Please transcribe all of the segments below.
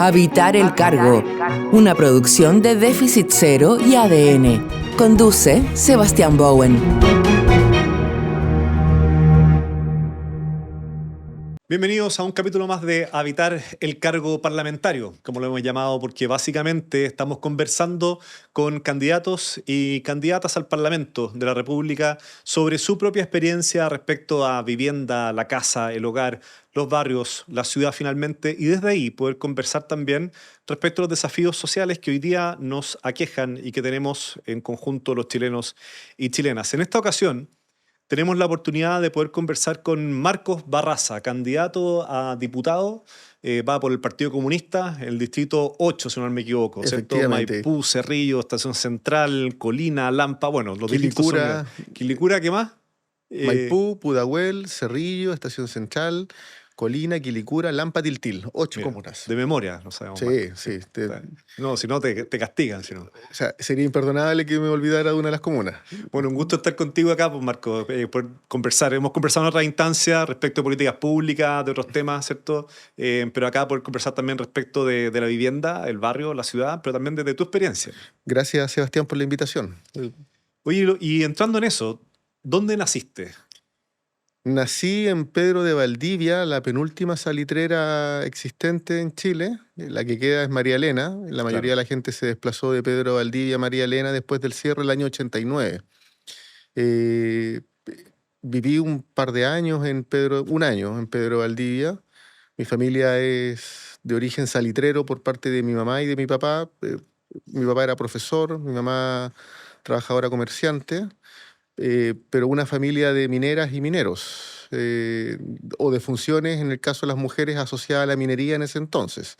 Habitar el cargo, una producción de Déficit Cero y ADN. Conduce Sebastián Bowen. Bienvenidos a un capítulo más de Habitar el cargo parlamentario, como lo hemos llamado, porque básicamente estamos conversando con candidatos y candidatas al Parlamento de la República sobre su propia experiencia respecto a vivienda, la casa, el hogar, los barrios, la ciudad finalmente, y desde ahí poder conversar también respecto a los desafíos sociales que hoy día nos aquejan y que tenemos en conjunto los chilenos y chilenas. En esta ocasión, tenemos la oportunidad de poder conversar con Marcos Barraza, candidato a diputado, va por el Partido Comunista, el distrito 8, si no me equivoco, ¿cierto? Maipú, Cerrillo, Estación Central, Colina, Lampa, bueno, los Quilicura, distritos son... ¿Quilicura qué más? Maipú, Pudahuel, Cerrillo, Estación Central, Colina, Quilicura, Lampa, Tiltil. 8 comunas. De memoria, no sabemos. Sí. No, si no te castigan. Si no. O sea, sería imperdonable que me olvidara de una de las comunas. Bueno, un gusto estar contigo acá, pues Marco, por conversar. Hemos conversado en otras instancias respecto de políticas públicas, de otros temas, ¿cierto? Pero acá poder conversar también respecto de la vivienda, el barrio, la ciudad, pero también de tu experiencia. Gracias, Sebastián, por la invitación. Oye, y entrando en eso, ¿dónde naciste? Nací en Pedro de Valdivia, la penúltima salitrera existente en Chile. La que queda es María Elena. La mayoría de la gente se desplazó de Pedro de Valdivia a María Elena después del cierre del año 89. Viví un par de años un año en Pedro de Valdivia. Mi familia es de origen salitrero por parte de mi mamá y de mi papá. Mi papá era profesor, mi mamá trabajadora comerciante. Pero una familia de mineras y mineros, o de funciones, en el caso de las mujeres, asociadas a la minería en ese entonces.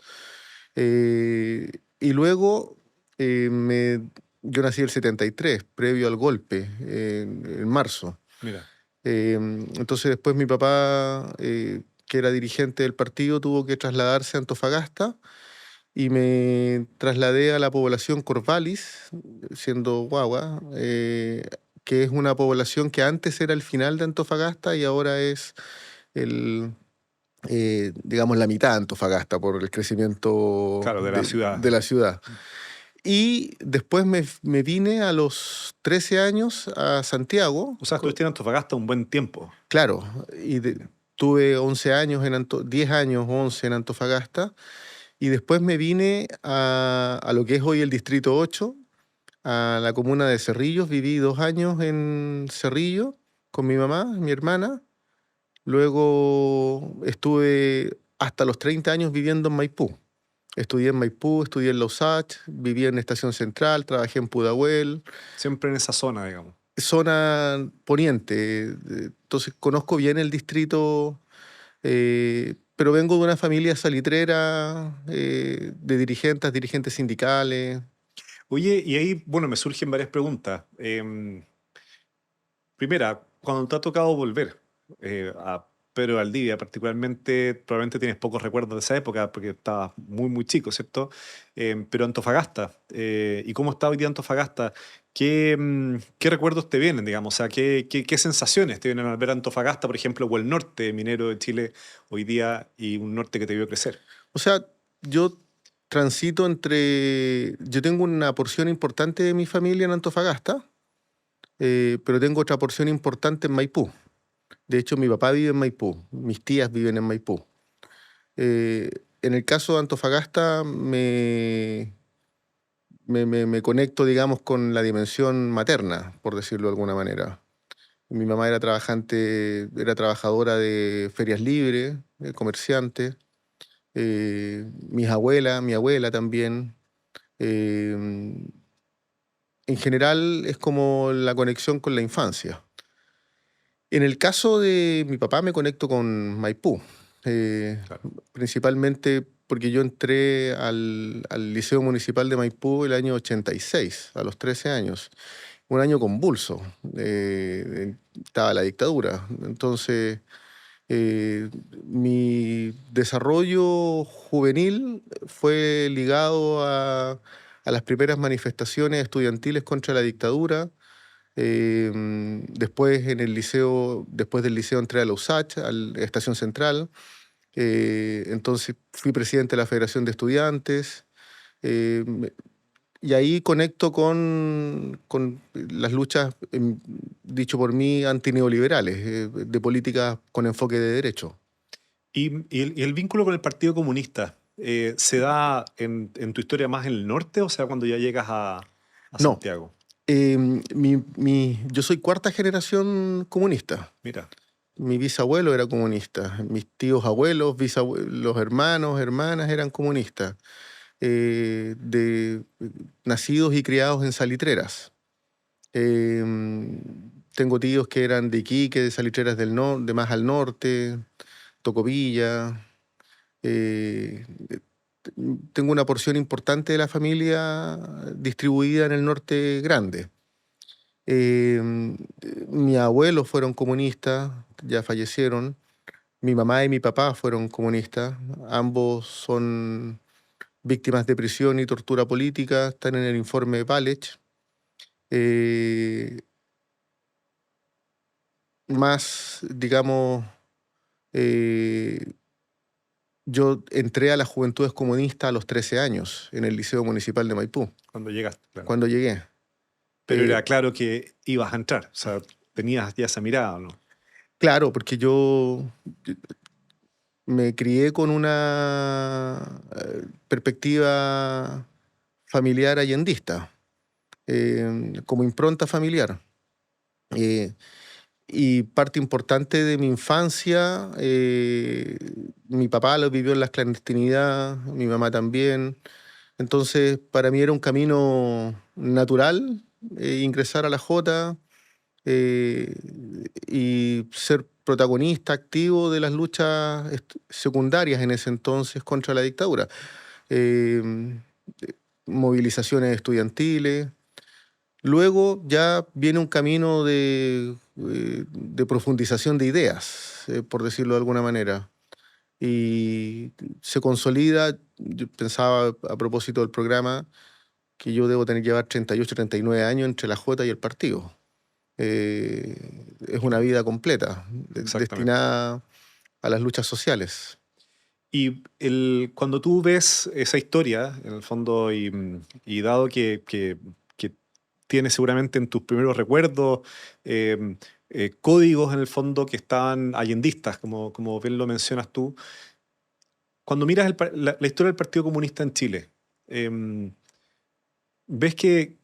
Y luego yo nací el 73, previo al golpe, en marzo. Mira. Entonces después mi papá, que era dirigente del partido, tuvo que trasladarse a Antofagasta, y me trasladé a la población Corvalis, siendo guagua, que es una población que antes era el final de Antofagasta y ahora es digamos, la mitad de Antofagasta por el crecimiento de la ciudad. Y después me vine a los 13 años a Santiago. O sea, estuviste en Antofagasta un buen tiempo. Claro, y tuve 11 años, 10 años, 11 en Antofagasta, y después me vine a lo que es hoy el Distrito 8, a la comuna de Cerrillos. Viví 2 años en Cerrillo con mi mamá, mi hermana. Luego estuve hasta los 30 años viviendo en Maipú. Estudié en Maipú, estudié en la USACH, viví en Estación Central, trabajé en Pudahuel. Siempre en esa zona, digamos. Zona poniente. Entonces conozco bien el distrito, pero vengo de una familia salitrera, de dirigentes sindicales. Oye, y ahí, bueno, me surgen varias preguntas. Primera, cuando te ha tocado volver a Pedro de Valdivia, particularmente, probablemente tienes pocos recuerdos de esa época porque estabas muy, muy chico, ¿cierto? Pero Antofagasta, ¿y cómo está hoy día Antofagasta? ¿Qué recuerdos te vienen, digamos? O sea, ¿qué sensaciones te vienen al ver Antofagasta, por ejemplo, o el norte minero de Chile hoy día y un norte que te vio crecer? O sea, yo transito yo tengo una porción importante de mi familia en Antofagasta, pero tengo otra porción importante en Maipú. De hecho, mi papá vive en Maipú, mis tías viven en Maipú. En el caso de Antofagasta me conecto, digamos, con la dimensión materna, por decirlo de alguna manera. Mi mamá era trabajadora de ferias libres, comerciante. Mi abuela también. En general es como la conexión con la infancia. En el caso de mi papá me conecto con Maipú, principalmente porque yo entré al Liceo Municipal de Maipú el año 86, a los 13 años. Un año convulso, estaba la dictadura. Entonces, mi desarrollo juvenil fue ligado a las primeras manifestaciones estudiantiles contra la dictadura. Después del liceo entré a la USACH, a la Estación Central. Entonces fui presidente de la Federación de Estudiantes. eh, me- y ahí conecto con las luchas, dicho por mí, antineoliberales, de políticas con enfoque de derecho. ¿Y el vínculo con el Partido Comunista se da en tu historia más en el norte, o sea, cuando ya llegas a No, Santiago? yo soy cuarta generación comunista. Mira, Mi bisabuelo era comunista, mis tíos abuelos, los hermanos, hermanas eran comunistas, nacidos y criados en salitreras. Eh, Tengo tíos que eran de Iquique, de salitreras de más al norte, Tocopilla. eh, Tengo una porción importante de la familia distribuida en el norte grande. Eh, Mis abuelos fueron comunistas, ya fallecieron. Mi mamá y mi papá fueron comunistas. Ambos son víctimas de prisión y tortura política. Están en el informe Palech. Eh, Más, digamos, eh, yo entré a las Juventudes Comunistas a los 13 años en el Liceo Municipal de Maipú, cuando llegaste, claro. cuando llegué. Pero Eh, era claro que ibas a entrar, o sea, tenías ya esa mirada, ¿no? claro, porque yo me crié con una perspectiva familiar allendista, como impronta familiar. Eh, y parte importante de mi infancia, mi papá lo vivió en la clandestinidad, mi mamá también. Entonces, para mí era un camino natural ingresar a la Jota eh, y ser protagonista activo de las luchas secundarias en ese entonces contra la dictadura. Eh, Movilizaciones estudiantiles. Luego ya viene un camino de profundización de ideas, por decirlo de alguna manera. Y se consolida, yo pensaba a propósito del programa, que yo debo tener que llevar 38, 39 años entre la Jota y el partido. Es una vida completa, Exactamente. destinada a las luchas sociales. Y cuando tú ves esa historia, en el fondo, y dado que tienes seguramente en tus primeros recuerdos códigos en el fondo que estaban allendistas, como bien lo mencionas tú, cuando miras la historia del Partido Comunista en Chile, ¿ves que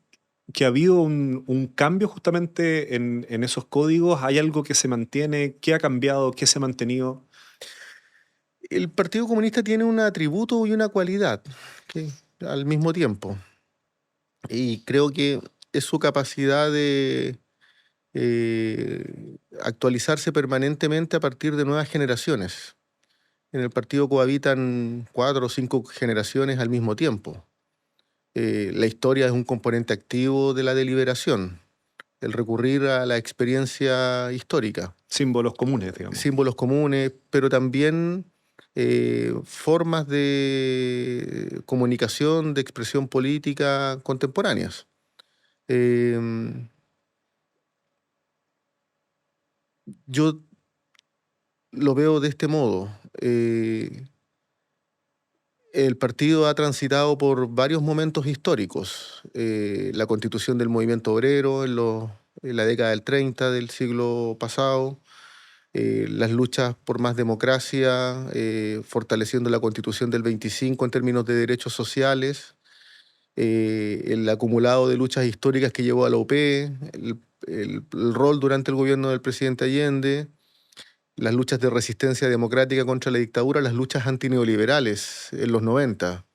ha habido un cambio justamente en esos códigos? ¿Hay algo que se mantiene? ¿Qué ha cambiado? ¿Qué se ha mantenido? El Partido Comunista tiene un atributo y una cualidad que, al mismo tiempo. Y creo que es su capacidad de actualizarse permanentemente a partir de nuevas generaciones. En el partido cohabitan 4 o 5 generaciones al mismo tiempo. La historia es un componente activo de la deliberación, el recurrir a la experiencia histórica, Símbolos comunes, digamos. símbolos comunes, pero también formas de comunicación, de expresión política contemporáneas. Eh, yo lo veo de este modo. El partido ha transitado por varios momentos históricos. La constitución del movimiento obrero en la década del 30 del siglo pasado, las luchas por más democracia, fortaleciendo la constitución del 25 en términos de derechos sociales, el acumulado de luchas históricas que llevó a la UP, el rol durante el gobierno del presidente Allende, las luchas de resistencia democrática contra la dictadura, las luchas antineoliberales en los 90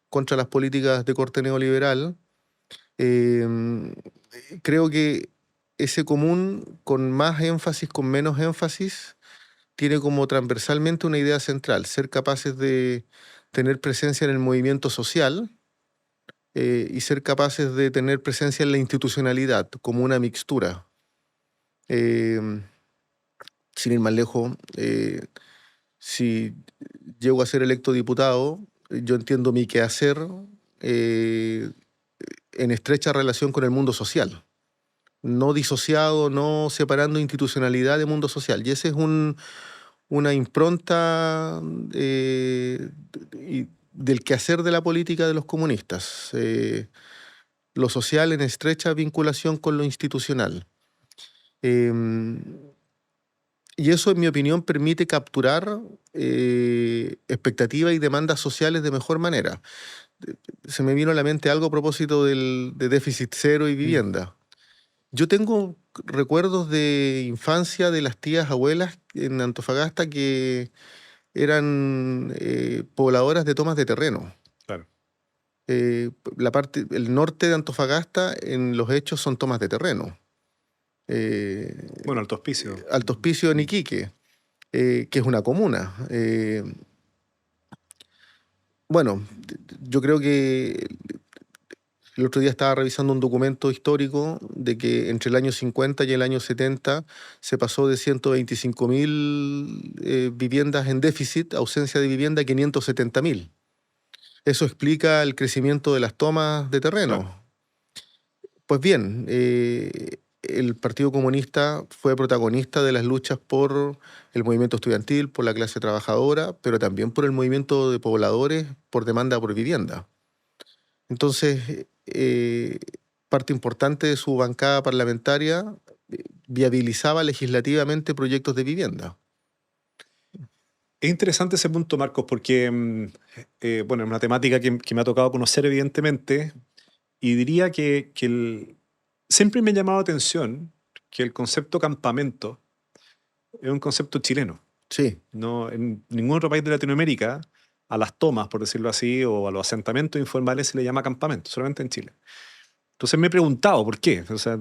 contra las políticas de corte neoliberal. Eh, Creo que ese común, con más énfasis, con menos énfasis, tiene como transversalmente una idea central: ser capaces de tener presencia en el movimiento social y ser capaces de tener presencia en la institucionalidad como una mixtura. Eh, Sin ir más lejos, si llego a ser electo diputado, yo entiendo mi quehacer eh, en estrecha relación con el mundo social, no disociado, no separando institucionalidad de mundo social. Y ese es una impronta del quehacer de la política de los comunistas. Lo social en estrecha vinculación con lo institucional. Y eso, en mi opinión, permite capturar expectativas y demandas sociales de mejor manera. Se me vino a la mente algo a propósito de déficit cero y vivienda. Yo tengo recuerdos de infancia de las tías abuelas en Antofagasta que eran pobladoras de tomas de terreno. Claro. El norte de Antofagasta, en los hechos, son tomas de terreno. Bueno, Alto Hospicio. Alto Hospicio en Iquique, que es una comuna. Bueno, yo creo que el otro día estaba revisando un documento histórico de que entre el año 50 y el año 70 se pasó de 125.000 viviendas en déficit, ausencia de vivienda, a 570.000. Eso explica el crecimiento de las tomas de terreno. Claro. Pues bien, el Partido Comunista fue protagonista de las luchas por el movimiento estudiantil, por la clase trabajadora, pero también por el movimiento de pobladores por demanda por vivienda. Entonces, parte importante de su bancada parlamentaria viabilizaba legislativamente proyectos de vivienda. Es interesante ese punto, Marcos, porque bueno, es una temática que me ha tocado conocer, evidentemente, y diría que siempre me ha llamado la atención que el concepto campamento es un concepto chileno. Sí, No, en ningún otro país de Latinoamérica a las tomas, por decirlo así, o a los asentamientos informales se le llama campamento, solamente en Chile. Entonces me he preguntado por qué, o sea,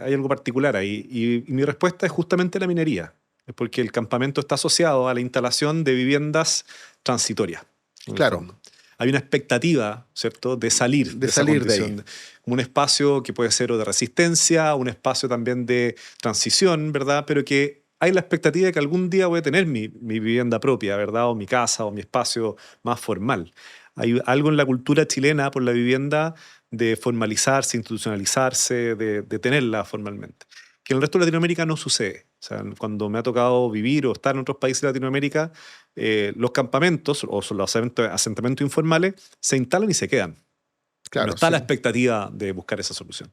hay algo particular ahí, y mi respuesta es justamente la minería, es porque el campamento está asociado a la instalación de viviendas transitorias. En el claro. fondo. Hay una expectativa, ¿cierto?, de salir de esa salir de ahí. condición. Un espacio que puede ser o de resistencia, un espacio también de transición, ¿verdad? Pero que hay la expectativa de que algún día voy a tener mi vivienda propia, ¿verdad? O mi casa o mi espacio más formal. Hay algo en la cultura chilena por la vivienda de formalizarse, institucionalizarse, de tenerla formalmente, que en el resto de Latinoamérica no sucede. O sea, cuando me ha tocado vivir o estar en otros países de Latinoamérica, los campamentos o los asentamientos informales se instalan y se quedan. Claro, No está sí. la expectativa de buscar esa solución.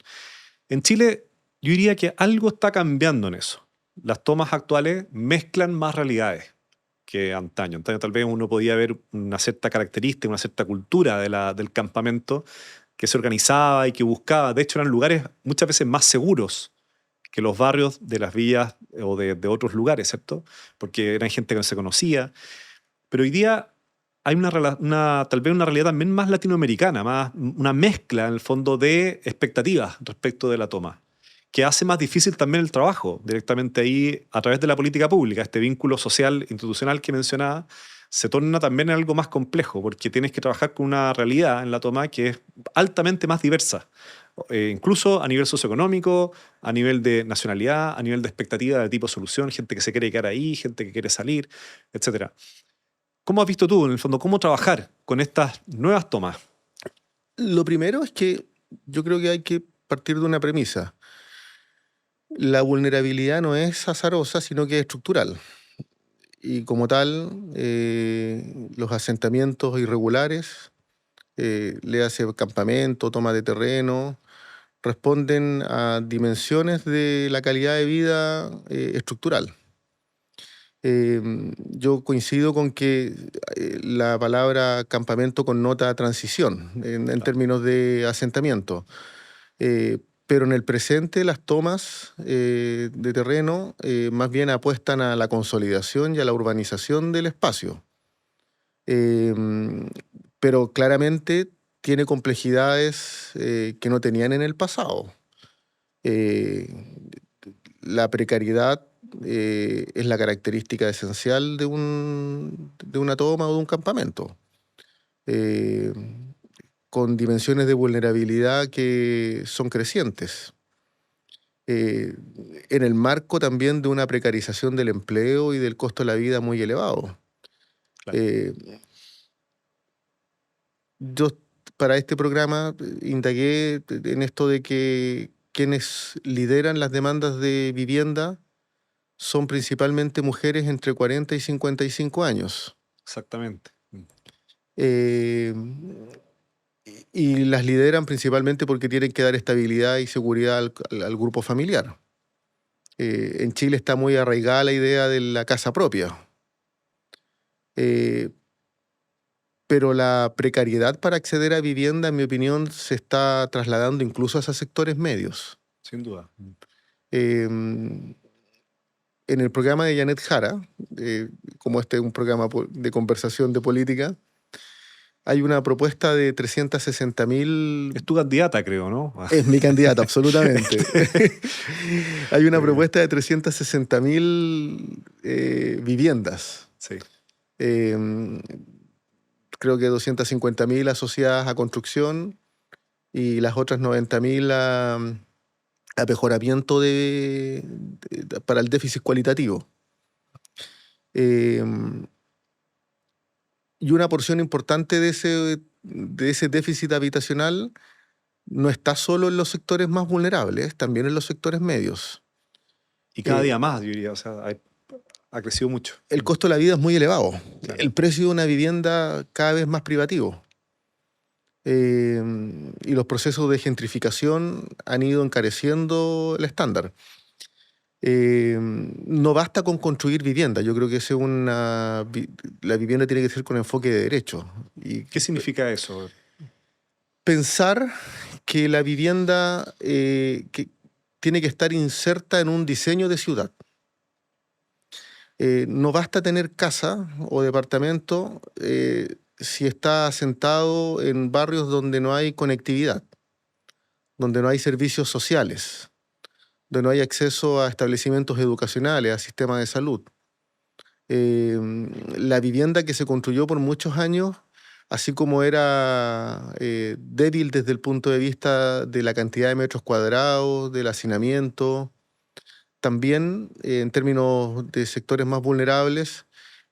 En Chile, yo diría que algo está cambiando en eso. Las tomas actuales mezclan más realidades que antaño. Antaño tal vez uno podía ver una cierta característica, una cierta cultura del campamento que se organizaba y que buscaba. De hecho, eran lugares muchas veces más seguros que los barrios de las villas o de otros lugares, ¿cierto? Porque eran gente que no se conocía. Pero hoy día hay tal vez una realidad también más latinoamericana, más una mezcla en el fondo de expectativas respecto de la toma, que hace más difícil también el trabajo directamente ahí a través de la política pública. Este vínculo social, institucional que mencionaba, se torna también algo más complejo, porque tienes que trabajar con una realidad en la toma que es altamente más diversa, incluso a nivel socioeconómico, a nivel de nacionalidad, a nivel de expectativa de tipo solución, gente que se quiere quedar ahí, gente que quiere salir, etc. ¿Cómo has visto tú, en el fondo, cómo trabajar con estas nuevas tomas? Lo primero es que yo creo que hay que partir de una premisa. La vulnerabilidad no es azarosa, sino que es estructural. Y como tal, los asentamientos irregulares, le hace campamento, toma de terreno, responden a dimensiones de la calidad de vida estructural. Yo coincido con que la palabra campamento connota transición en términos de asentamiento. Pero en el presente las tomas de terreno más bien apuestan a la consolidación y a la urbanización del espacio. Pero claramente tiene complejidades que no tenían en el pasado. La precariedad es la característica esencial de una toma o de un campamento, con dimensiones de vulnerabilidad que son crecientes. En el marco también de una precarización del empleo y del costo de la vida muy elevado. Claro. Yo para este programa indagué en esto de que quienes lideran las demandas de vivienda son principalmente mujeres entre 40 y 55 años. Exactamente. Eh, y las lideran principalmente porque tienen que dar estabilidad y seguridad al grupo familiar. En Chile está muy arraigada la idea de la casa propia. Eh, pero la precariedad para acceder a vivienda, en mi opinión, se está trasladando incluso a esos sectores medios. Sin duda. Eh, en el programa de Janet Jara, como este es un programa de conversación de política, hay una propuesta de 360.000... Es tu candidata, creo, ¿no? Es mi candidata, absolutamente. Hay una propuesta de 360.000 viviendas. Sí. Creo que 250.000 asociadas a construcción y las otras 90.000 a mejoramiento para el déficit cualitativo. Y una porción importante de ese déficit habitacional no está solo en los sectores más vulnerables, también en los sectores medios. Y cada día más, yo diría, o sea, ha crecido mucho. El costo de la vida es muy elevado. Claro. El precio de una vivienda cada vez más privativo. Y los procesos de gentrificación han ido encareciendo el estándar. No basta con construir vivienda. Yo creo que la vivienda tiene que ser con enfoque de derecho. ¿Qué significa eso? Pensar que la vivienda que tiene que estar inserta en un diseño de ciudad. No basta tener casa o departamento si está asentado en barrios donde no hay conectividad, donde no hay servicios sociales, donde no hay acceso a establecimientos educacionales, a sistemas de salud. La vivienda que se construyó por muchos años, así como era débil desde el punto de vista de la cantidad de metros cuadrados, del hacinamiento, también en términos de sectores más vulnerables,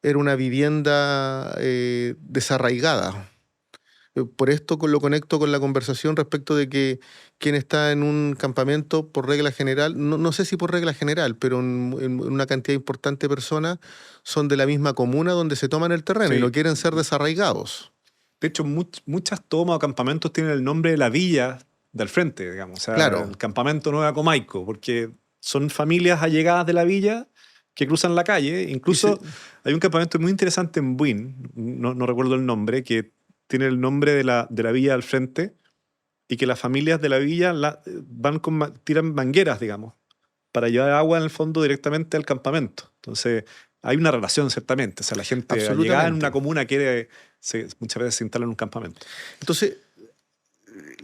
era una vivienda desarraigada. Por esto lo conecto con la conversación respecto de que quien está en un campamento, por regla general, no sé si por regla general, pero en una cantidad importante de personas son de la misma comuna donde se toman el terreno, sí, y no quieren ser desarraigados. De hecho, muchas tomas o campamentos tienen el nombre de la villa del frente, digamos. O sea, claro, el campamento Nueva Comaico, porque son familias allegadas de la villa que cruzan la calle. Incluso hay un campamento muy interesante en Buin, no recuerdo el nombre, que tiene el nombre de la villa al frente y que las familias de la villa tiran mangueras, digamos, para llevar agua en el fondo directamente al campamento. Entonces, hay una relación, ciertamente. O sea, la gente llegada en una comuna muchas veces se instala en un campamento. Entonces,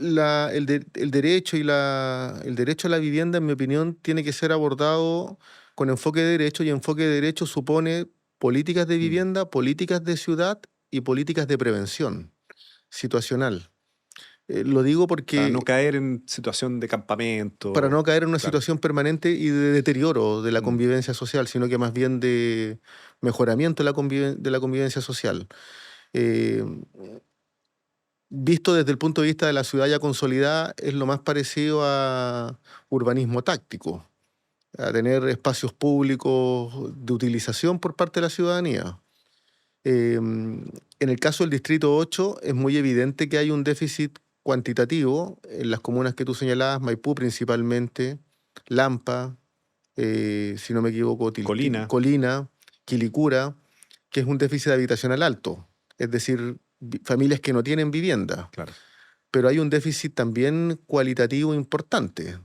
el derecho el derecho a la vivienda, en mi opinión, tiene que ser abordado con enfoque de derecho, y enfoque de derecho supone políticas de vivienda, políticas de ciudad y políticas de prevención situacional. Lo digo porque... Para no caer en situación de campamento. Para no caer en una situación permanente y de deterioro de la convivencia social, sino que más bien de mejoramiento de la convivencia social. Visto desde el punto de vista de la ciudad ya consolidada, es lo más parecido a urbanismo táctico, a tener espacios públicos de utilización por parte de la ciudadanía. En el caso del Distrito 8 es muy evidente que hay un déficit cuantitativo en las comunas que tú señalabas, Maipú principalmente, Lampa, si no me equivoco, Colina, Quilicura, que es un déficit habitacional alto, es decir, familias que no tienen vivienda. Claro. Pero hay un déficit también cualitativo importante.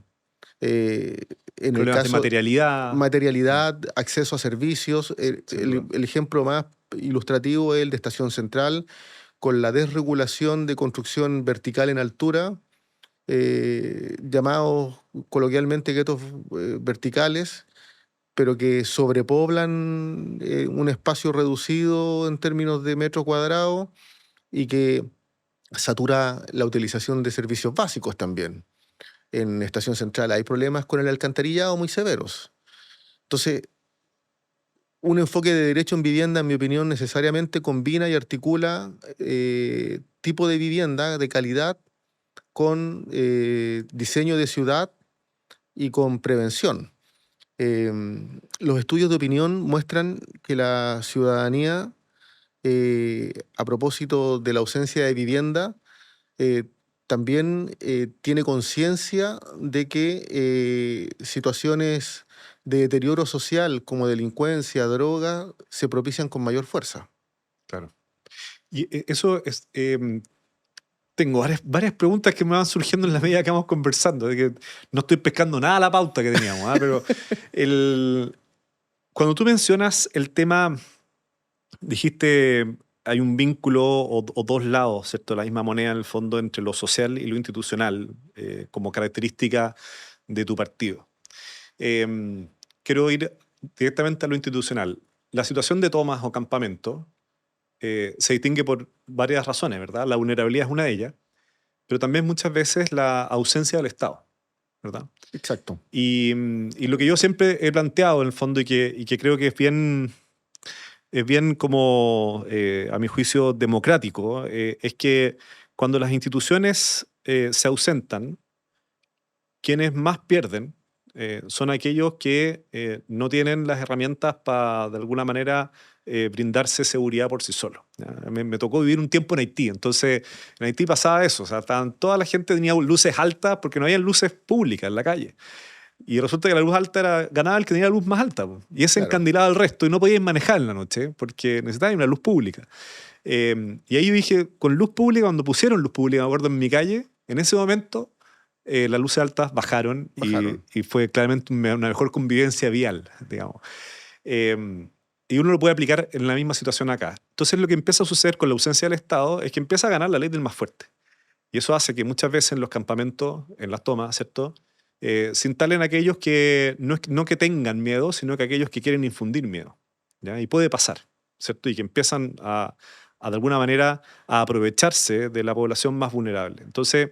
En el caso de materialidad, acceso a servicios. El ejemplo más ilustrativo es el de Estación Central, con la desregulación de construcción vertical en altura, llamados coloquialmente guetos verticales, pero que sobrepoblan un espacio reducido en términos de metros cuadrados y que satura la utilización de servicios básicos también. En Estación Central hay problemas con el alcantarillado muy severos. Entonces, un enfoque de derecho en vivienda, en mi opinión, necesariamente combina y articula tipo de vivienda de calidad con diseño de ciudad y con prevención. Los estudios de opinión muestran que la ciudadanía, a propósito de la ausencia de vivienda, eh, también tiene conciencia de que situaciones de deterioro social como delincuencia, droga, se propician con mayor fuerza. Claro. Y eso es... tengo varias preguntas que me van surgiendo en la medida que vamos conversando, de que no estoy pescando nada a la pauta que teníamos, ¿ah? Pero cuando tú mencionas el tema, dijiste, hay un vínculo o dos lados, ¿cierto? La misma moneda en el fondo entre lo social y lo institucional, como característica de tu partido. Quiero ir directamente a lo institucional. La situación de tomas o campamento se distingue por varias razones, ¿verdad? La vulnerabilidad es una de ellas, pero también muchas veces la ausencia del Estado, ¿verdad? Exacto. Y lo que yo siempre he planteado en el fondo y que creo que es bien como, a mi juicio, democrático, es que cuando las instituciones se ausentan, quienes más pierden son aquellos que no tienen las herramientas para, de alguna manera, brindarse seguridad por sí solos. ¿Ya? Me tocó vivir un tiempo en Haití, entonces en Haití pasaba eso, o sea, toda la gente tenía luces altas porque no había luces públicas en la calle. Y resulta que la luz alta ganaba el que tenía la luz más alta, po. Y ese Claro. encandilaba al resto y no podías manejar en la noche porque necesitaba una luz pública. Y ahí yo dije, con luz pública, cuando pusieron luz pública, me acuerdo, en mi calle, en ese momento las luces altas bajaron Bajaron. y fue claramente una mejor convivencia vial, digamos. Y uno lo puede aplicar en la misma situación acá. Entonces lo que empieza a suceder con la ausencia del Estado es que empieza a ganar la ley del más fuerte. Y eso hace que muchas veces en los campamentos, en las tomas, ¿cierto? Se instalen aquellos que no que tengan miedo, sino que aquellos que quieren infundir miedo. ¿Ya? Y puede pasar, ¿cierto? Y que empiezan de alguna manera a aprovecharse de la población más vulnerable. Entonces,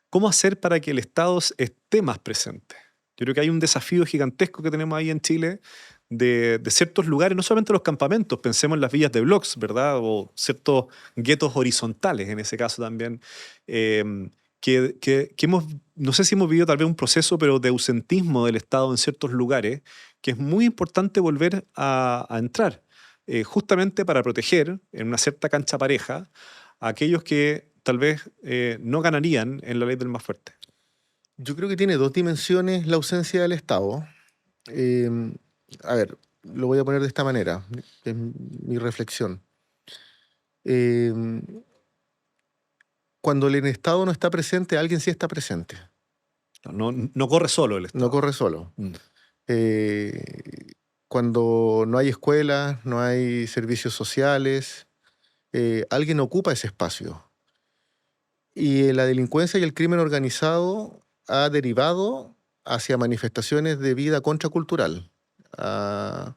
¿cómo hacer para que el Estado esté más presente? Yo creo que hay un desafío gigantesco que tenemos ahí en Chile de ciertos lugares, no solamente los campamentos, pensemos en las villas de blogs, ¿verdad? O ciertos guetos horizontales en ese caso también, eh, que no sé si hemos vivido tal vez un proceso, pero de ausentismo del Estado en ciertos lugares, que es muy importante volver a entrar, justamente para proteger en una cierta cancha pareja a aquellos que tal vez no ganarían en la ley del más fuerte. Yo creo que tiene dos dimensiones la ausencia del Estado. Eh, a ver, lo voy a poner de esta manera, es mi reflexión. Eh, Cuando el Estado no está presente, alguien sí está presente. No corre solo el No Estado. corre solo. Mm. Cuando no hay escuelas, no hay servicios sociales, alguien ocupa ese espacio. Y la delincuencia y el crimen organizado ha derivado hacia manifestaciones de vida contracultural, a,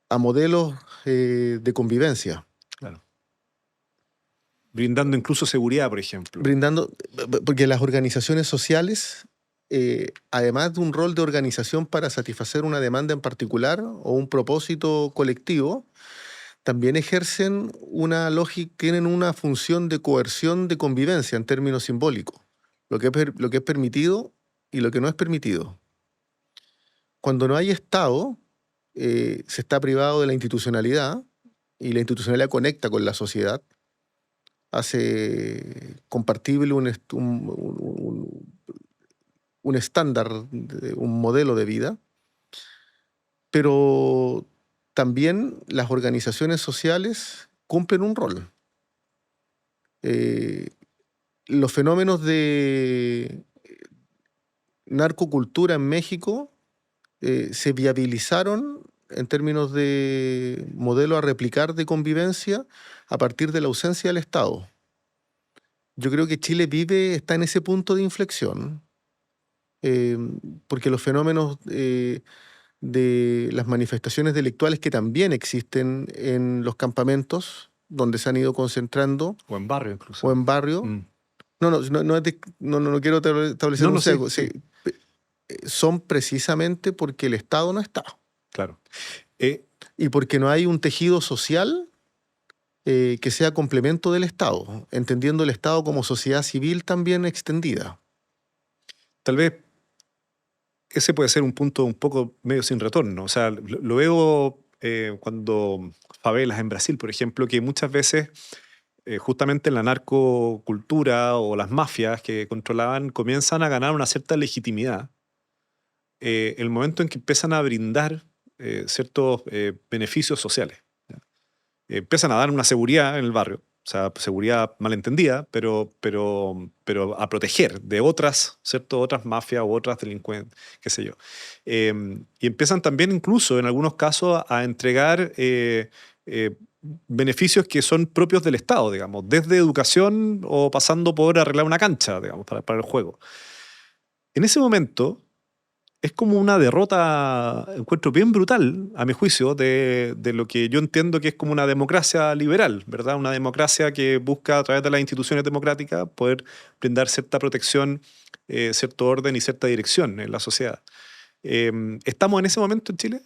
a modelos de convivencia, Claro. Brindando incluso seguridad, por ejemplo. brindando, porque las organizaciones sociales, además de un rol de organización para satisfacer una demanda en particular o un propósito colectivo, también ejercen una lógica, tienen una función de coerción de convivencia en términos simbólicos, lo que es permitido y lo que no es permitido. Cuando no hay Estado, se está privado de la institucionalidad y la institucionalidad conecta con la sociedad, hace compartible un estándar, un modelo de vida, pero también las organizaciones sociales cumplen un rol. Los fenómenos de narcocultura en México se viabilizaron en términos de modelo a replicar de convivencia a partir de la ausencia del Estado. Yo creo que Chile está en ese punto de inflexión, porque los fenómenos de las manifestaciones delictuales que también existen en los campamentos, donde se han ido concentrando, O en barrio incluso. o en barrio, Mm. no quiero establecer No, un sí, sesgo, sí. son precisamente porque el Estado no está Claro. y porque no hay un tejido social que sea complemento del Estado, entendiendo el Estado como sociedad civil también extendida. Tal vez ese puede ser un punto un poco medio sin retorno. O sea, lo veo cuando favelas en Brasil, por ejemplo, que muchas veces justamente la narcocultura o las mafias que controlaban comienzan a ganar una cierta legitimidad. El momento en que empiezan a brindar ciertos beneficios sociales. ¿Ya? Empiezan a dar una seguridad en el barrio, o sea, seguridad malentendida, pero a proteger de otras, ¿cierto? Otras mafias u otras delincuentes, qué sé yo. Y empiezan también incluso en algunos casos a entregar beneficios que son propios del Estado, digamos, desde educación o pasando por arreglar una cancha, digamos, para el juego. En ese momento es como una derrota, encuentro bien brutal, a mi juicio, de lo que yo entiendo que es como una democracia liberal, ¿verdad? Una democracia que busca a través de las instituciones democráticas poder brindar cierta protección, cierto orden y cierta dirección en la sociedad. ¿Estamos en ese momento en Chile?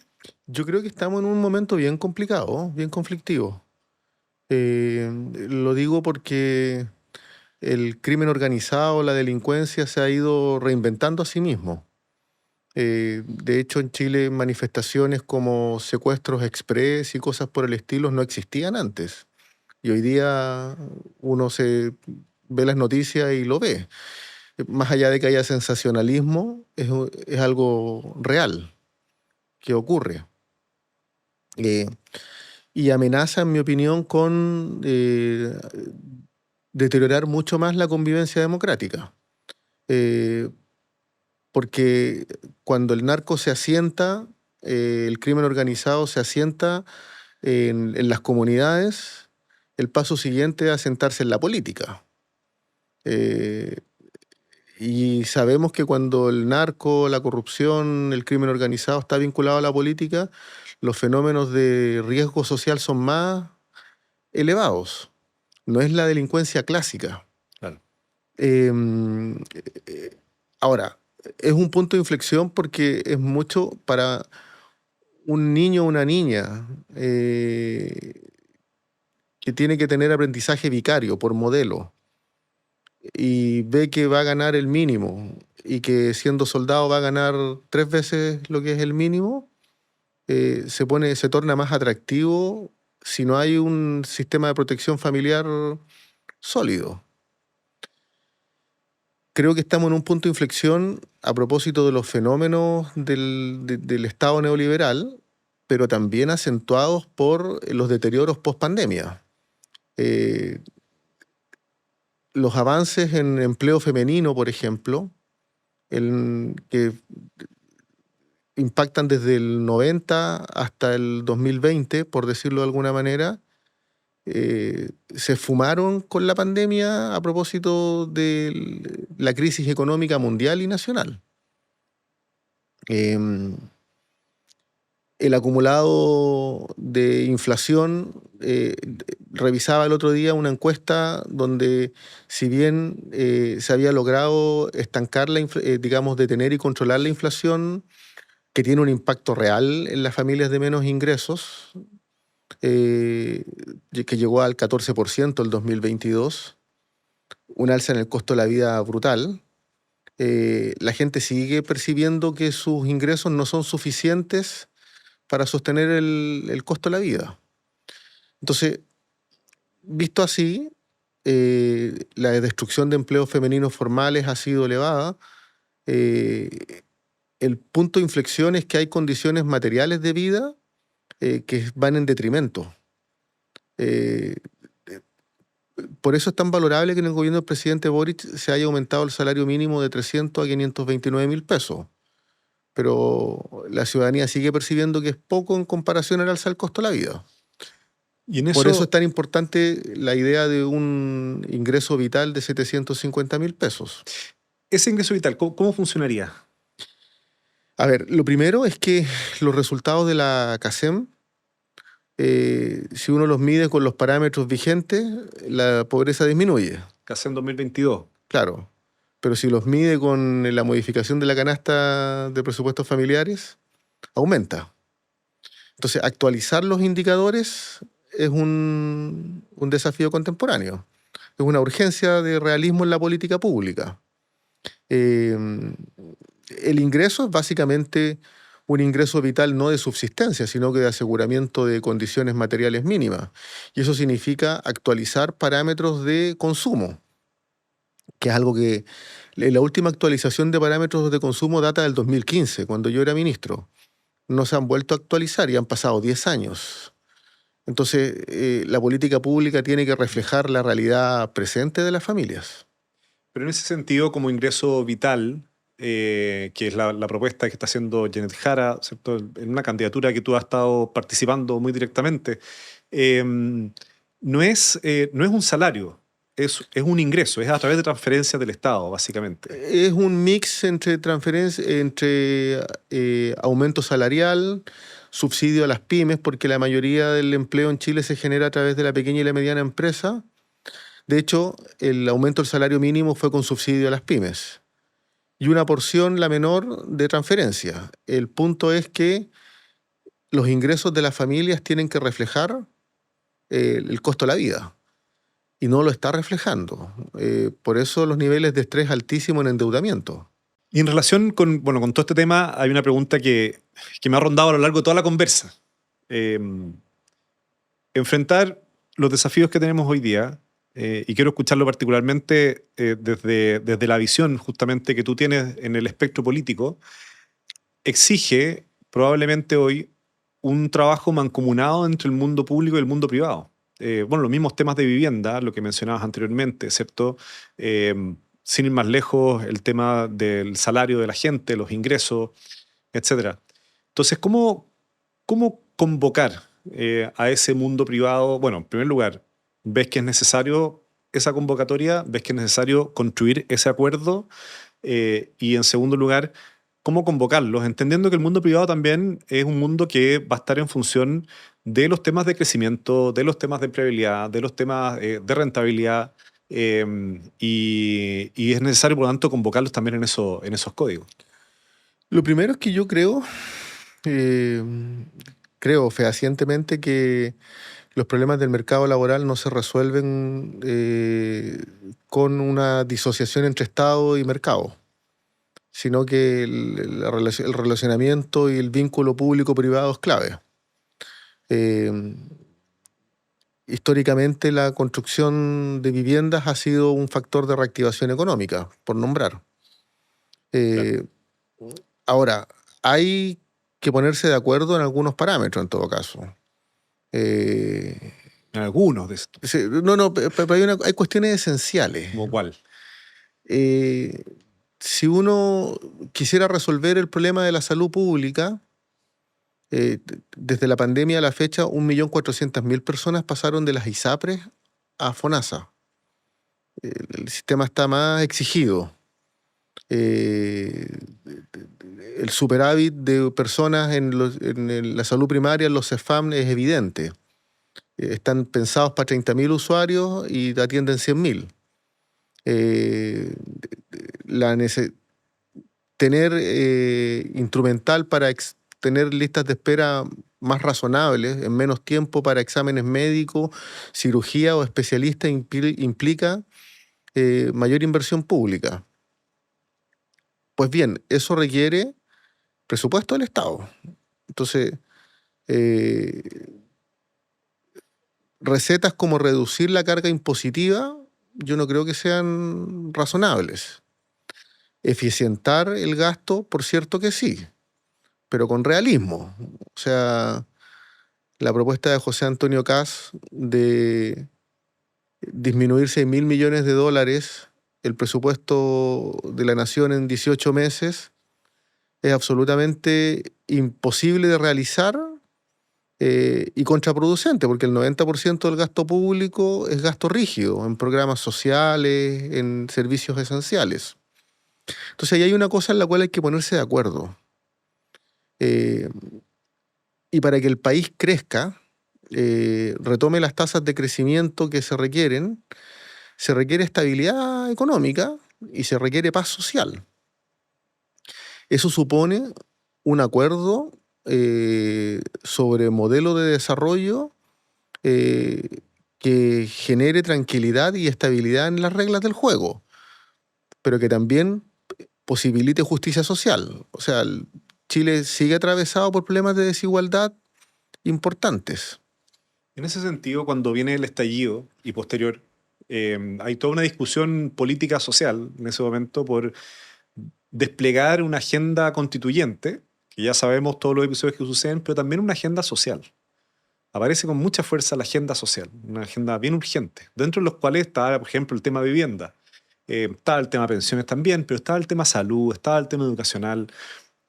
Yo creo que estamos en un momento bien complicado, bien conflictivo. Lo digo porque el crimen organizado, la delincuencia se ha ido reinventando a sí mismo. De hecho, en Chile manifestaciones como secuestros express y cosas por el estilo no existían antes. Y hoy día uno se ve las noticias y lo ve. Más allá de que haya sensacionalismo, es algo real que ocurre. Eh, y amenaza, en mi opinión, con deteriorar mucho más la convivencia democrática. Eh, Porque cuando el narco se asienta, el crimen organizado se asienta en las comunidades, el paso siguiente es asentarse en la política. Eh, y sabemos que cuando el narco, la corrupción, el crimen organizado está vinculado a la política, los fenómenos de riesgo social son más elevados. No es la delincuencia clásica. Claro. Eh, Ahora, es un punto de inflexión porque es mucho para un niño o una niña que tiene que tener aprendizaje vicario por modelo y ve que va a ganar el mínimo y que siendo soldado va a ganar 3 veces lo que es el mínimo, se torna más atractivo si no hay un sistema de protección familiar sólido. Creo que estamos en un punto de inflexión a propósito de los fenómenos del Estado neoliberal, pero también acentuados por los deterioros post-pandemia. Los avances en empleo femenino, por ejemplo, que impactan desde el 90 hasta el 2020, por decirlo de alguna manera, se esfumaron con la pandemia a propósito de la crisis económica mundial y nacional. El acumulado de inflación, revisaba el otro día una encuesta donde si bien se había logrado estancar, digamos, detener y controlar la inflación, que tiene un impacto real en las familias de menos ingresos, que llegó al 14% el 2022, un alza en el costo de la vida brutal. La gente sigue percibiendo que sus ingresos no son suficientes para sostener el costo de la vida. Entonces, visto así, la destrucción de empleos femeninos formales ha sido elevada. El punto de inflexión es que hay condiciones materiales de vida que van en detrimento. Por eso es tan valorable que en el gobierno del presidente Boric se haya aumentado el salario mínimo de 300 a 529.000 pesos. Pero la ciudadanía sigue percibiendo que es poco en comparación al alza del costo de la vida. Y en Por eso es tan importante la idea de un ingreso vital de 750.000 pesos. ese ingreso vital, ¿cómo funcionaría? A ver, lo primero es que los resultados de la CACEM, si uno los mide con los parámetros vigentes, la pobreza disminuye. Casi en 2022. Claro. Pero si los mide con la modificación de la canasta de presupuestos familiares, aumenta. Entonces, actualizar los indicadores es un desafío contemporáneo. Es una urgencia de realismo en la política pública. el ingreso es básicamente un ingreso vital no de subsistencia, sino que de aseguramiento de condiciones materiales mínimas. Y eso significa actualizar parámetros de consumo, que es algo que la última actualización de parámetros de consumo data del 2015, cuando yo era ministro. No se han vuelto a actualizar y han pasado 10 años. Entonces, la política pública tiene que reflejar la realidad presente de las familias. Pero en ese sentido, como ingreso vital, que es la propuesta que está haciendo Janet Jara, ¿cierto? En una candidatura que tú has estado participando muy directamente, eh, no es un salario, es un ingreso, es a través de transferencias del Estado, básicamente. Es un mix entre transferencia, entre aumento salarial, subsidio a las pymes, porque la mayoría del empleo en Chile se genera a través de la pequeña y la mediana empresa. De hecho, el aumento del salario mínimo fue con subsidio a las pymes. Y una porción, la menor, de transferencia. El punto es que los ingresos de las familias tienen que reflejar el costo de la vida. Y no lo está reflejando. Por eso los niveles de estrés altísimo en endeudamiento. Y en relación con todo este tema, hay una pregunta que me ha rondado a lo largo de toda la conversa. Eh, Enfrentar los desafíos que tenemos hoy día, y quiero escucharlo particularmente desde la visión justamente que tú tienes en el espectro político, exige probablemente hoy un trabajo mancomunado entre el mundo público y el mundo privado. Los mismos temas de vivienda, lo que mencionabas anteriormente, excepto, sin ir más lejos, el tema del salario de la gente, los ingresos, etcétera. Entonces, ¿cómo convocar a ese mundo privado? Bueno, en primer lugar, ¿ves que es necesario esa convocatoria? ¿Ves que es necesario construir ese acuerdo? Y en segundo lugar, ¿cómo convocarlos? Entendiendo que el mundo privado también es un mundo que va a estar en función de los temas de crecimiento, de los temas de empleabilidad, de los temas de rentabilidad, y es necesario, por lo tanto, convocarlos también en esos códigos. Lo primero es que yo eh, creo fehacientemente que los problemas del mercado laboral no se resuelven con una disociación entre Estado y mercado, sino que el relacionamiento y el vínculo público-privado es clave. Históricamente la construcción de viviendas ha sido un factor de reactivación económica, por nombrar. Eh, Ahora, hay que ponerse de acuerdo en algunos parámetros en todo caso. Eh, En algunos de estos. sí, no, pero hay cuestiones esenciales. ¿Como cuál? Eh, si uno quisiera resolver el problema de la salud pública, desde la pandemia a la fecha, 1.400.000 personas pasaron de las ISAPRES a FONASA. El sistema está más exigido. El superávit de personas en la salud primaria, en los CEFAM, es evidente. Están pensados para 30.000 usuarios y atienden 100.000. Tener instrumental para tener listas de espera más razonables, en menos tiempo para exámenes médicos, cirugía o especialista implica mayor inversión pública. Pues bien, eso requiere presupuesto del Estado. Entonces, recetas como reducir la carga impositiva, yo no creo que sean razonables. Eficientar el gasto, por cierto que sí, pero con realismo. O sea, la propuesta de José Antonio Kast de disminuir 6.000 millones de dólares el presupuesto de la nación en 18 meses es absolutamente imposible de realizar y contraproducente, porque el 90% del gasto público es gasto rígido en programas sociales, en servicios esenciales. Entonces ahí hay una cosa en la cual hay que ponerse de acuerdo. Y para que el país crezca, retome las tasas de crecimiento que se requieren, se requiere estabilidad económica y se requiere paz social. Eso supone un acuerdo sobre modelo de desarrollo que genere tranquilidad y estabilidad en las reglas del juego, pero que también posibilite justicia social. O sea, Chile sigue atravesado por problemas de desigualdad importantes. En ese sentido, cuando viene el estallido y posterior, hay toda una discusión política social en ese momento por desplegar una agenda constituyente, que ya sabemos todos los episodios que suceden, pero también una agenda social. Aparece con mucha fuerza la agenda social, una agenda bien urgente, dentro de los cuales está, por ejemplo, el tema vivienda. Estaba el tema pensiones también, pero estaba el tema salud, estaba el tema educacional,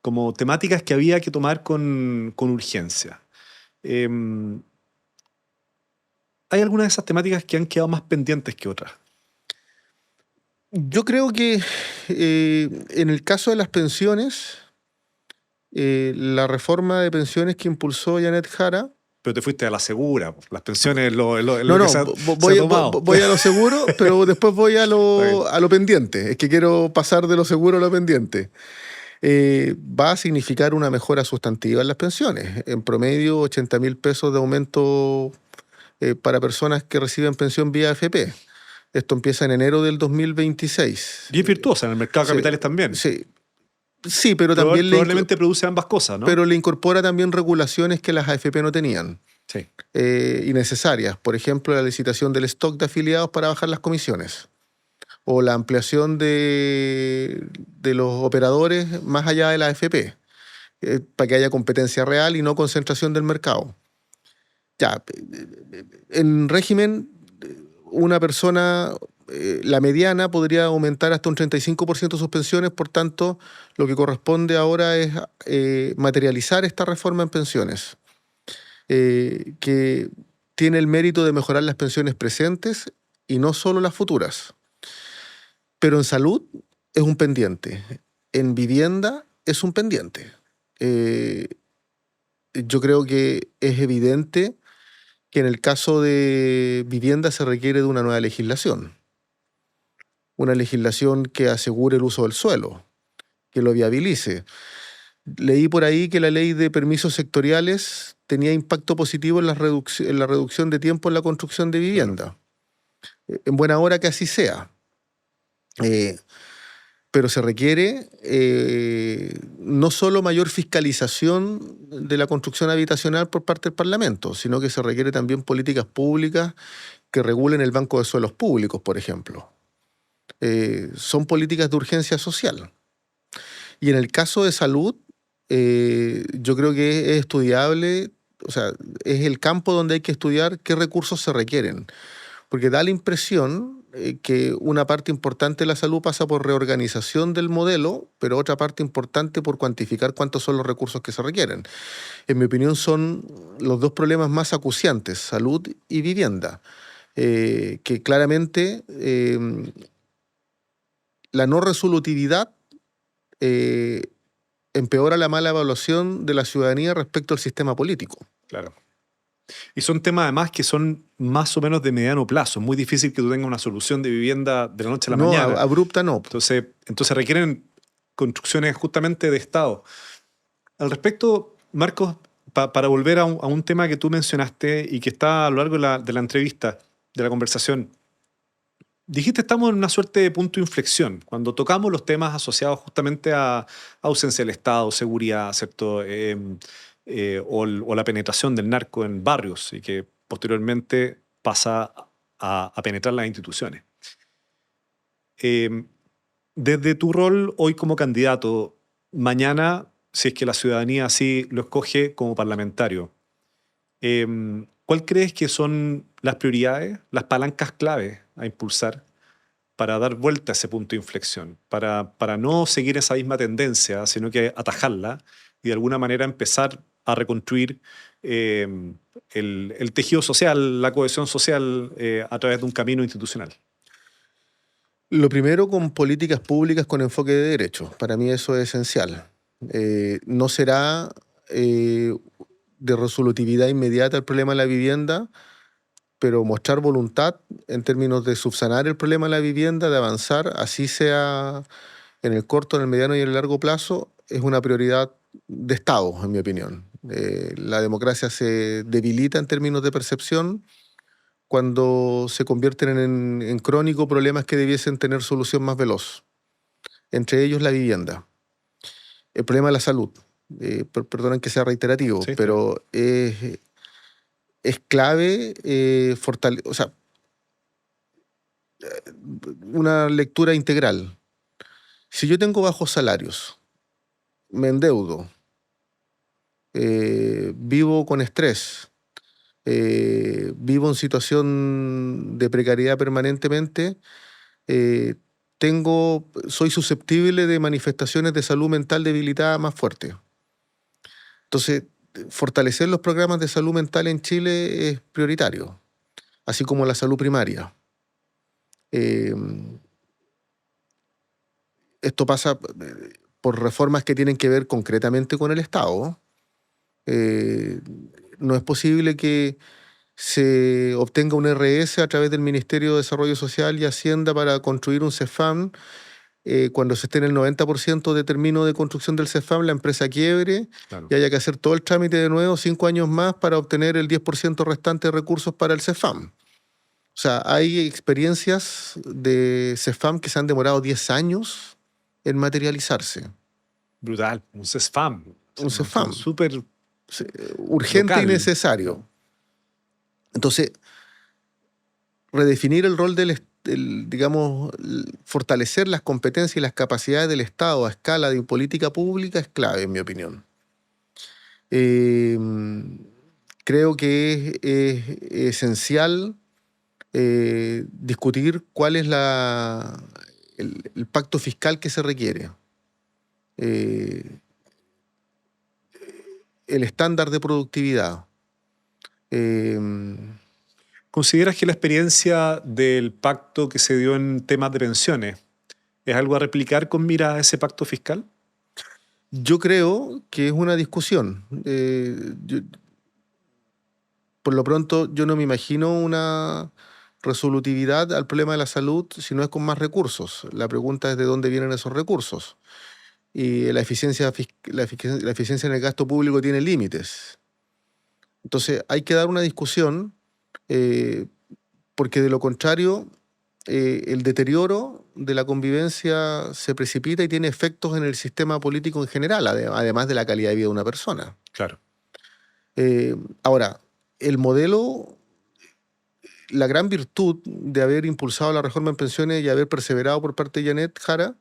como temáticas que había que tomar con urgencia. ¿Hay algunas de esas temáticas que han quedado más pendientes que otras? Yo creo que en el caso de las pensiones, la reforma de pensiones que impulsó Janet Jara. Pero te fuiste a la segura, las pensiones, lo No, que se ha tomado. voy a lo seguro, pero después voy a lo pendiente. Es que quiero pasar de lo seguro a lo pendiente. Va a significar una mejora sustantiva en las pensiones. En promedio, 80.000 pesos de aumento para personas que reciben pensión vía AFP. Esto empieza en enero del 2026. Y es virtuosa en el mercado de Sí, capitales también. Sí, pero también probablemente produce ambas cosas, ¿no? Pero le incorpora también regulaciones que las AFP no tenían. Sí. Y necesarias. Por ejemplo, la licitación del stock de afiliados para bajar las comisiones. O la ampliación de los operadores más allá de la AFP. Para que haya competencia real y no concentración del mercado. Ya, en régimen, una persona, la mediana, podría aumentar hasta un 35% sus pensiones. Por tanto, lo que corresponde ahora es materializar esta reforma en pensiones, que tiene el mérito de mejorar las pensiones presentes y no solo las futuras. Pero en salud es un pendiente. En vivienda es un pendiente. Yo creo que es evidente que en el caso de vivienda se requiere de una nueva legislación. Una legislación que asegure el uso del suelo, que lo viabilice. Leí por ahí que la ley de permisos sectoriales tenía impacto positivo en la reducción de tiempo en la construcción de vivienda. En buena hora que así sea. Pero se requiere no solo mayor fiscalización de la construcción habitacional por parte del Parlamento, sino que se requiere también políticas públicas que regulen el banco de suelos públicos, por ejemplo. Son políticas de urgencia social. Y en el caso de salud, yo creo que es estudiable, o sea, es el campo donde hay que estudiar qué recursos se requieren. Porque da la impresión que una parte importante de la salud pasa por reorganización del modelo, pero otra parte importante por cuantificar cuántos son los recursos que se requieren. En mi opinión son los dos problemas más acuciantes, salud y vivienda, que claramente la no resolutividad empeora la mala evaluación de la ciudadanía respecto al sistema político. Claro. Y son temas además que son más o menos de mediano plazo. Es muy difícil que tú tengas una solución de vivienda de la noche a la mañana. No, abrupta no. Entonces requieren construcciones justamente de Estado. Al respecto, Marcos, para volver a un tema que tú mencionaste y que está a lo largo de la entrevista, de la conversación, dijiste estamos en una suerte de punto de inflexión, cuando tocamos los temas asociados justamente a ausencia del Estado, seguridad, ¿cierto? O la penetración del narco en barrios y que posteriormente pasa a penetrar las instituciones. Desde tu rol hoy como candidato, mañana, si es que la ciudadanía así lo escoge como parlamentario, ¿cuál crees que son las prioridades, las palancas clave a impulsar para dar vuelta a ese punto de inflexión, para no seguir esa misma tendencia, sino que atajarla y de alguna manera empezar a reconstruir el tejido social, la cohesión social a través de un camino institucional? Lo primero, con políticas públicas con enfoque de derechos. Para mí eso es esencial. No será de resolutividad inmediata el problema de la vivienda, pero mostrar voluntad en términos de subsanar el problema de la vivienda, de avanzar, así sea en el corto, en el mediano y en el largo plazo, es una prioridad de Estado, en mi opinión. La democracia se debilita en términos de percepción cuando se convierten en crónicos problemas que debiesen tener solución más veloz. entre ellos la vivienda. El problema de la salud. Perdonen que sea reiterativo, Sí. pero es clave o sea, una lectura integral. Si yo tengo bajos salarios, me endeudo, vivo con estrés, vivo en situación de precariedad permanentemente, soy susceptible de manifestaciones de salud mental debilitada más fuertes. Entonces, fortalecer los programas de salud mental en Chile es prioritario, así como la salud primaria. Esto pasa por reformas que tienen que ver concretamente con el Estado. No es posible que se obtenga un RS a través del Ministerio de Desarrollo Social y Hacienda para construir un CEFAM. Cuando se esté en el 90% de término de construcción del CEFAM, la empresa quiebre, Claro. y haya que hacer todo el trámite de nuevo 5 años más para obtener el 10% restante de recursos para el CEFAM. O sea, hay experiencias de CEFAM que se han demorado 10 años en materializarse. Brutal, un CESFAM. Un CESFAM. Súper urgente local. y necesario. Entonces, redefinir el rol digamos, fortalecer las competencias y las capacidades del Estado a escala de política pública es clave, en mi opinión. Creo que es esencial discutir cuál es el pacto fiscal que se requiere. El estándar de productividad. ¿Consideras que la experiencia del pacto que se dio en temas de pensiones es algo a replicar con mira a ese pacto fiscal? Yo creo que es una discusión. Por lo pronto, yo no me imagino una resolutividad al problema de la salud si no es con más recursos. La pregunta es de dónde vienen esos recursos. Y la eficiencia en el gasto público tiene límites. Entonces, hay que dar una discusión, porque de lo contrario, el deterioro de la convivencia se precipita y tiene efectos en el sistema político en general, además de la calidad de vida de una persona. Claro. Ahora, el modelo, la gran virtud de haber impulsado la reforma en pensiones y haber perseverado por parte de Janet Jara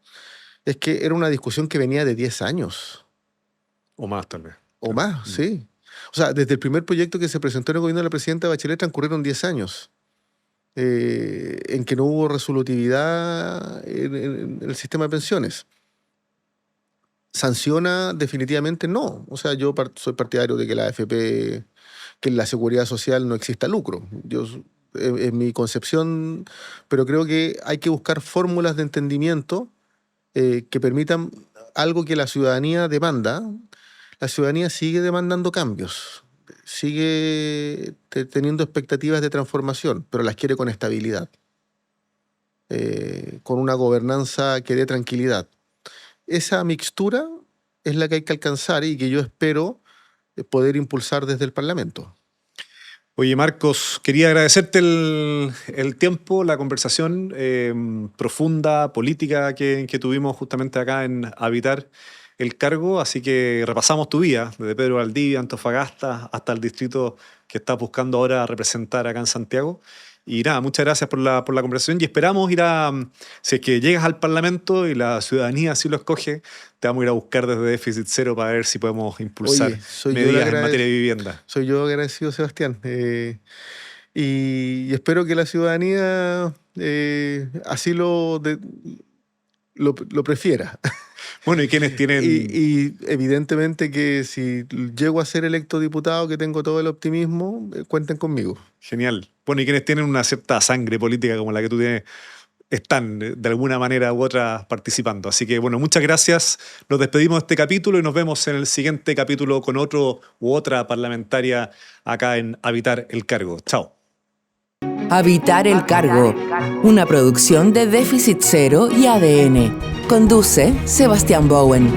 es que era una discusión que venía de 10 años. O más, tal vez. O más, sí. O sea, desde el primer proyecto que se presentó en el gobierno de la presidenta Bachelet transcurrieron 10 años en que no hubo resolutividad en el sistema de pensiones. ¿Sanciona? Definitivamente no. O sea, yo soy partidario de que la AFP, que en la seguridad social no exista lucro. Es mi concepción, pero creo que hay que buscar fórmulas de entendimiento que permitan algo que la ciudadanía demanda. La ciudadanía sigue demandando cambios, sigue teniendo expectativas de transformación, pero las quiere con estabilidad, con una gobernanza que dé tranquilidad. Esa mixtura es la que hay que alcanzar y que yo espero poder impulsar desde el Parlamento. Oye, Marcos, quería agradecerte el tiempo, la conversación profunda, política que tuvimos justamente acá en Habitar el Cargo. Así que repasamos tu vida, desde Pedro Valdivia, Antofagasta, hasta el distrito que estás buscando ahora representar acá en Santiago. Y nada, muchas gracias por la conversación y esperamos ir si es que llegas al Parlamento y la ciudadanía así lo escoge, te vamos a ir a buscar desde Déficit Cero para ver si podemos impulsar medidas en materia de vivienda. Soy yo agradecido, Sebastián. Y espero que la ciudadanía así lo prefiera. Bueno, ¿y quiénes tienen...? Y evidentemente que si llego a ser electo diputado, que tengo todo el optimismo, cuenten conmigo. Genial. Bueno, y quienes tienen una cierta sangre política como la que tú tienes, están de alguna manera u otra participando. Así que, bueno, muchas gracias. Nos despedimos de este capítulo y nos vemos en el siguiente capítulo con otro u otra parlamentaria acá en Habitar el Cargo. Chao. Habitar el Cargo, una producción de Déficit Cero y ADN. Conduce Sebastián Bowen.